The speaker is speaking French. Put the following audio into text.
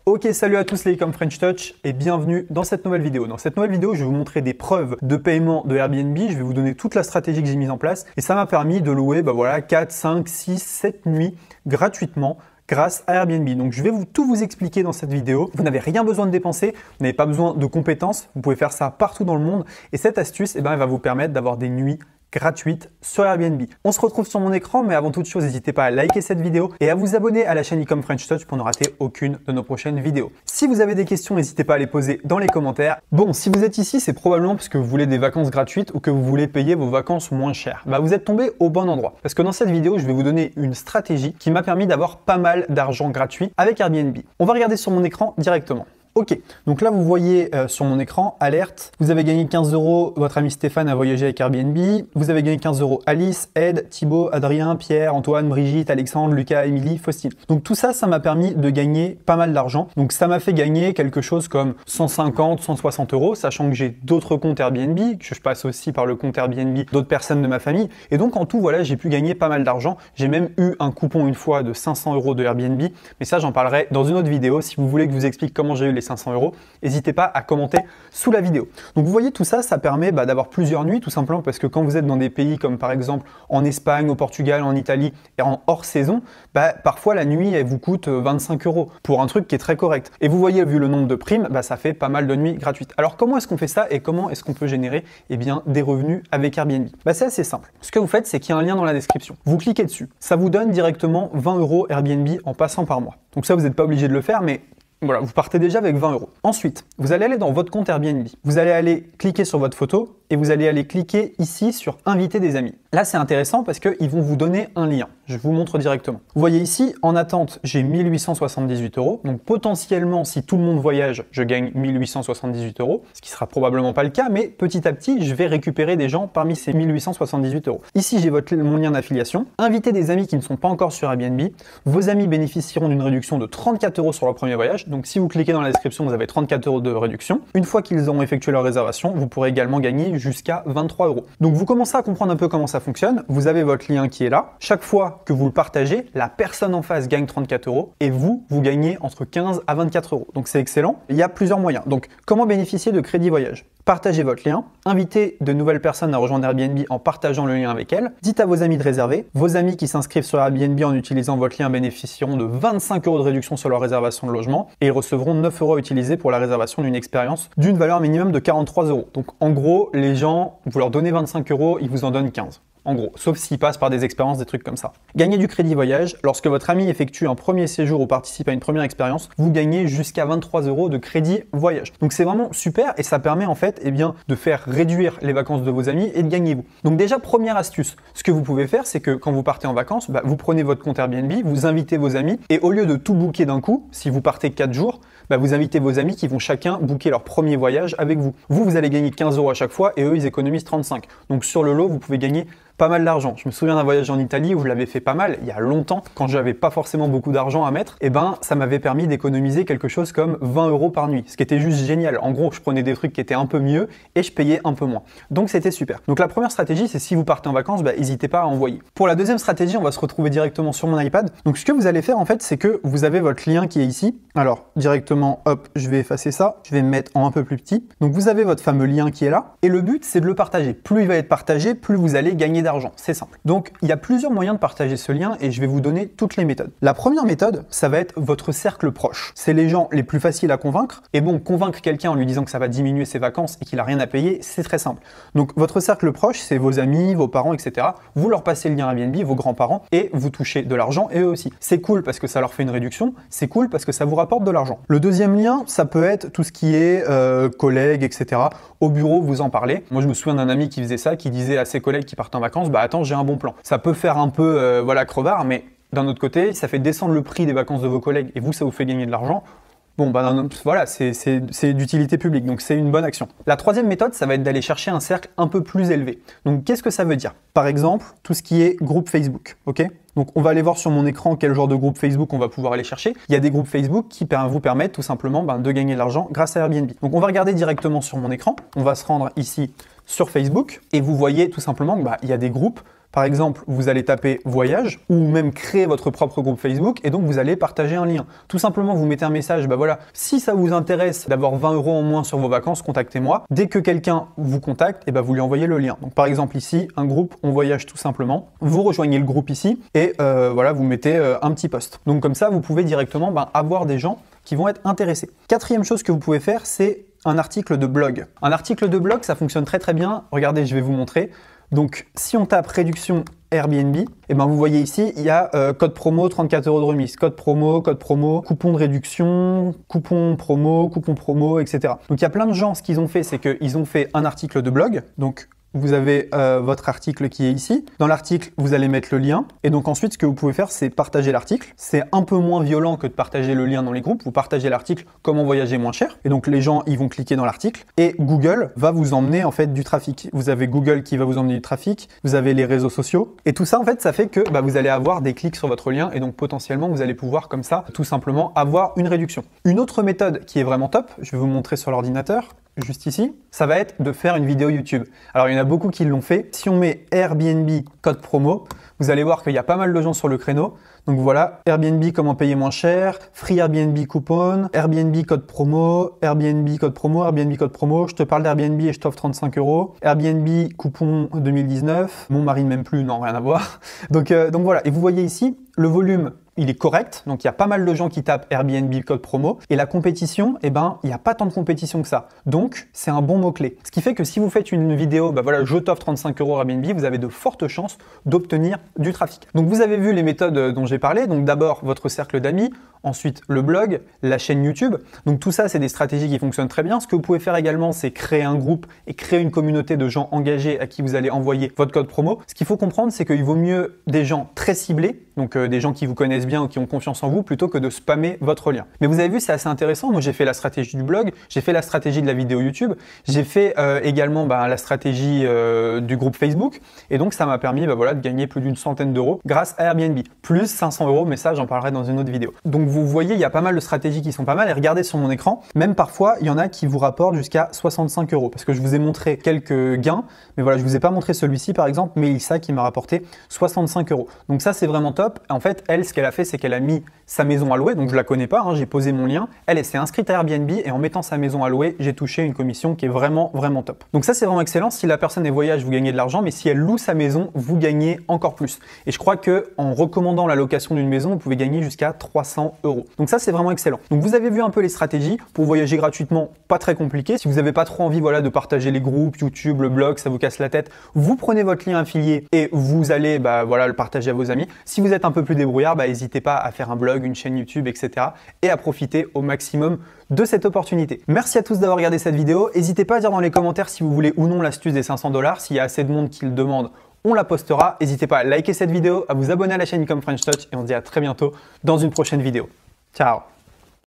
Ok, salut à tous les Ecom French Touch et bienvenue dans cette nouvelle vidéo. Dans cette nouvelle vidéo, je vais vous montrer des preuves de paiement de Airbnb, je vais vous donner toute la stratégie que j'ai mise en place et ça m'a permis de louer 4, 5, 6, 7 nuits gratuitement grâce à Airbnb. Donc je vais tout vous expliquer dans cette vidéo. Vous n'avez rien besoin de dépenser, vous n'avez pas besoin de compétences, vous pouvez faire ça partout dans le monde et cette astuce elle va vous permettre d'avoir des nuits gratuite sur Airbnb. On se retrouve sur mon écran, mais avant toute chose, n'hésitez pas à liker cette vidéo et à vous abonner à la chaîne Ecom French Touch pour ne rater aucune de nos prochaines vidéos. Si vous avez des questions, n'hésitez pas à les poser dans les commentaires. Bon, si vous êtes ici, c'est probablement parce que vous voulez des vacances gratuites ou que vous voulez payer vos vacances moins chères. Vous êtes tombé au bon endroit. Parce que dans cette vidéo, je vais vous donner une stratégie qui m'a permis d'avoir pas mal d'argent gratuit avec Airbnb. On va regarder sur mon écran directement. Ok, donc là vous voyez sur mon écran, alerte, vous avez gagné 15 €, votre ami Stéphane a voyagé avec Airbnb, vous avez gagné 15 € Alice, Ed, Thibaut, Adrien, Pierre, Antoine, Brigitte, Alexandre, Lucas, Émilie, Faustine. Donc tout ça, ça m'a permis de gagner pas mal d'argent. Donc ça m'a fait gagner quelque chose comme 150, 160 €, sachant que j'ai d'autres comptes Airbnb, que je passe aussi par le compte Airbnb d'autres personnes de ma famille. Et donc en tout, voilà, j'ai pu gagner pas mal d'argent. J'ai même eu un coupon une fois de 500 € de Airbnb, mais ça j'en parlerai dans une autre vidéo. Si vous voulez que je vous explique comment j'ai eu les 500 €, n'hésitez pas à commenter sous la vidéo. Donc vous voyez tout ça, ça permet d'avoir plusieurs nuits tout simplement parce que quand vous êtes dans des pays comme par exemple en Espagne, au Portugal, en Italie et en hors saison, parfois la nuit elle vous coûte 25 € pour un truc qui est très correct. Et vous voyez vu le nombre de primes, ça fait pas mal de nuits gratuites. Alors comment est-ce qu'on fait ça et comment est-ce qu'on peut générer des revenus avec Airbnb? C'est assez simple. Ce que vous faites, c'est qu'il y a un lien dans la description. Vous cliquez dessus. Ça vous donne directement 20 € Airbnb en passant par mois. Donc ça, vous n'êtes pas obligé de le faire, mais voilà, vous partez déjà avec 20 €. Ensuite, vous allez aller dans votre compte Airbnb. Vous allez aller cliquer sur votre photo et vous allez aller cliquer ici sur inviter des amis. Là, c'est intéressant parce qu'ils vont vous donner un lien. Je vous montre directement. Vous voyez ici, en attente, j'ai 1878 €. Donc potentiellement, si tout le monde voyage, je gagne 1878 €, ce qui sera probablement pas le cas, mais petit à petit, je vais récupérer des gens parmi ces 1878 €. Ici, j'ai mon lien d'affiliation. Invitez des amis qui ne sont pas encore sur Airbnb. Vos amis bénéficieront d'une réduction de 34 € sur leur premier voyage. Donc si vous cliquez dans la description, vous avez 34 € de réduction. Une fois qu'ils auront effectué leur réservation, vous pourrez également gagner jusqu'à 23 €. Donc vous commencez à comprendre un peu comment ça fonctionne. Vous avez votre lien qui est là. Chaque fois que vous le partagez, la personne en face gagne 34 € et vous gagnez entre 15 à 24 €. Donc c'est excellent. Il y a plusieurs moyens. Donc comment bénéficier de crédit voyage? Partagez votre lien, invitez de nouvelles personnes à rejoindre Airbnb en partageant le lien avec elles, dites à vos amis de réserver, vos amis qui s'inscrivent sur Airbnb en utilisant votre lien bénéficieront de 25 € de réduction sur leur réservation de logement et ils recevront 9 € à utiliser pour la réservation d'une expérience d'une valeur minimum de 43 €. Donc en gros, les gens, vous leur donnez 25 €, ils vous en donnent 15. En gros, sauf s'ils passent par des expériences, des trucs comme ça. Gagnez du crédit voyage. Lorsque votre ami effectue un premier séjour ou participe à une première expérience, vous gagnez jusqu'à 23 € de crédit voyage. Donc c'est vraiment super et ça permet en fait de faire réduire les vacances de vos amis et de gagner vous. Donc déjà, première astuce, ce que vous pouvez faire, c'est que quand vous partez en vacances, vous prenez votre compte Airbnb, vous invitez vos amis et au lieu de tout booker d'un coup, si vous partez 4 jours, vous invitez vos amis qui vont chacun booker leur premier voyage avec vous. Vous allez gagner 15 € à chaque fois et eux, ils économisent 35. Donc sur le lot, vous pouvez gagner pas mal d'argent. Je me souviens d'un voyage en Italie où je l'avais fait pas mal, il y a longtemps, quand j'avais pas forcément beaucoup d'argent à mettre, ça m'avait permis d'économiser quelque chose comme 20 € par nuit, ce qui était juste génial. En gros, je prenais des trucs qui étaient un peu mieux et je payais un peu moins. Donc c'était super. Donc la première stratégie, c'est si vous partez en vacances, n'hésitez pas à envoyer. Pour la deuxième stratégie, on va se retrouver directement sur mon iPad. Donc ce que vous allez faire en fait, c'est que vous avez votre lien qui est ici. Alors directement, hop, je vais effacer ça, je vais me mettre en un peu plus petit. Donc vous avez votre fameux lien qui est là et le but, c'est de le partager. Plus il va être partagé, plus vous allez gagner d'argent. C'est simple. Donc, il y a plusieurs moyens de partager ce lien et je vais vous donner toutes les méthodes. La première méthode, ça va être votre cercle proche. C'est les gens les plus faciles à convaincre. Et bon, convaincre quelqu'un en lui disant que ça va diminuer ses vacances et qu'il n'a rien à payer, c'est très simple. Donc, votre cercle proche, c'est vos amis, vos parents, etc. Vous leur passez le lien Airbnb, vos grands-parents, et vous touchez de l'argent et eux aussi. C'est cool parce que ça leur fait une réduction. C'est cool parce que ça vous rapporte de l'argent. Le deuxième lien, ça peut être tout ce qui est collègues, etc. Au bureau, vous en parlez. Moi, je me souviens d'un ami qui faisait ça, qui disait à ses collègues qui partent en vacances, attends, j'ai un bon plan. Ça peut faire un peu crevard, mais d'un autre côté, ça fait descendre le prix des vacances de vos collègues et vous, ça vous fait gagner de l'argent. Bon, voilà, c'est d'utilité publique, donc c'est une bonne action. La troisième méthode, ça va être d'aller chercher un cercle un peu plus élevé. Donc, qu'est-ce que ça veut dire? Par exemple, tout ce qui est groupe Facebook, ok? Donc, on va aller voir sur mon écran quel genre de groupe Facebook on va pouvoir aller chercher. Il y a des groupes Facebook qui vous permettent tout simplement de gagner de l'argent grâce à Airbnb. Donc, on va regarder directement sur mon écran. On va se rendre ici sur Facebook et vous voyez tout simplement qu'il y a des groupes Par exemple, vous allez taper voyage ou même créer votre propre groupe Facebook et donc vous allez partager un lien. Tout simplement, vous mettez un message, bah voilà, si ça vous intéresse d'avoir 20 € en moins sur vos vacances, contactez-moi. Dès que quelqu'un vous contacte, et bah vous lui envoyez le lien. Donc par exemple ici, un groupe, on voyage tout simplement. Vous rejoignez le groupe ici et voilà, vous mettez un petit post. Donc comme ça, vous pouvez directement avoir des gens qui vont être intéressés. Quatrième chose que vous pouvez faire, c'est un article de blog. Un article de blog, ça fonctionne très très bien. Regardez, je vais vous montrer. Donc, si on tape réduction Airbnb, et ben vous voyez ici, il y a code promo 34 € de remise, code promo, coupon de réduction, coupon promo, etc. Donc, il y a plein de gens, ce qu'ils ont fait, c'est qu'ils ont fait un article de blog. Donc, vous avez votre article qui est ici. Dans l'article, vous allez mettre le lien. Et donc ensuite, ce que vous pouvez faire, c'est partager l'article. C'est un peu moins violent que de partager le lien dans les groupes. Vous partagez l'article comment voyager moins cher. Et donc les gens, ils vont cliquer dans l'article. Et Google va vous emmener en fait du trafic. Vous avez Google qui va vous emmener du trafic. Vous avez les réseaux sociaux. Et tout ça, en fait, ça fait que vous allez avoir des clics sur votre lien. Et donc potentiellement, vous allez pouvoir comme ça, tout simplement, avoir une réduction. Une autre méthode qui est vraiment top, je vais vous montrer sur l'ordinateur. Juste ici, ça va être de faire une vidéo YouTube. Alors, il y en a beaucoup qui l'ont fait. Si on met Airbnb code promo, vous allez voir qu'il y a pas mal de gens sur le créneau. Donc voilà, Airbnb comment payer moins cher, Free Airbnb coupon, Airbnb code promo, Airbnb code promo, Airbnb code promo, je te parle d'Airbnb et je t'offre 35 €, Airbnb coupon 2019, mon mari ne m'aime plus, non, rien à voir. Donc voilà, et vous voyez ici, le volume, il est correct, donc il y a pas mal de gens qui tapent Airbnb code promo, et la compétition, il n'y a pas tant de compétition que ça. Donc, c'est un bon mot-clé. Ce qui fait que si vous faites une vidéo, voilà, je t'offre 35 € Airbnb, vous avez de fortes chances d'obtenir du trafic. Donc, vous avez vu les méthodes dont j'ai parlé. Donc, d'abord, votre cercle d'amis, ensuite, le blog, la chaîne YouTube. Donc, tout ça, c'est des stratégies qui fonctionnent très bien. Ce que vous pouvez faire également, c'est créer un groupe et créer une communauté de gens engagés à qui vous allez envoyer votre code promo. Ce qu'il faut comprendre, c'est qu'il vaut mieux des gens très ciblés, donc des gens qui vous connaissent bien ou qui ont confiance en vous, plutôt que de spammer votre lien. Mais vous avez vu, c'est assez intéressant. Moi, j'ai fait la stratégie du blog, j'ai fait la stratégie de la vidéo YouTube, j'ai fait également la stratégie du groupe Facebook. Et donc, ça m'a permis voilà, de gagner plus d'une centaine d'euros grâce à Airbnb. Plus 500 €, mais ça, j'en parlerai dans une autre vidéo. Donc, vous voyez, il y a pas mal de stratégies qui sont pas mal. Et regardez sur mon écran, même parfois, il y en a qui vous rapportent jusqu'à 65 €. Parce que je vous ai montré quelques gains, mais voilà, je vous ai pas montré celui-ci, par exemple, Mélissa qui m'a rapporté 65 €. Donc ça, c'est vraiment top. En fait, elle, ce qu'elle a fait, c'est qu'elle a mis sa maison à louer, donc je la connais pas, j'ai posé mon lien. Elle s'est inscrite à Airbnb et en mettant sa maison à louer, j'ai touché une commission qui est vraiment, vraiment top. Donc ça, c'est vraiment excellent. Si la personne est voyage, vous gagnez de l'argent, mais si elle loue sa maison, vous gagnez encore plus. Et je crois que en recommandant la location d'une maison, vous pouvez gagner jusqu'à 300 €. Donc ça, c'est vraiment excellent. Donc vous avez vu un peu les stratégies pour voyager gratuitement, pas très compliqué. Si vous n'avez pas trop envie de partager les groupes, YouTube, le blog, ça vous casse la tête, vous prenez votre lien affilié et vous allez le partager à vos amis. Si vous êtes un peu plus débrouillard, n'hésitez pas à faire un blog, une chaîne YouTube, etc. et à profiter au maximum de cette opportunité. Merci à tous d'avoir regardé cette vidéo. N'hésitez pas à dire dans les commentaires si vous voulez ou non l'astuce des 500 $. S'il y a assez de monde qui le demande, on la postera. N'hésitez pas à liker cette vidéo, à vous abonner à la chaîne Income French Touch et on se dit à très bientôt dans une prochaine vidéo. Ciao!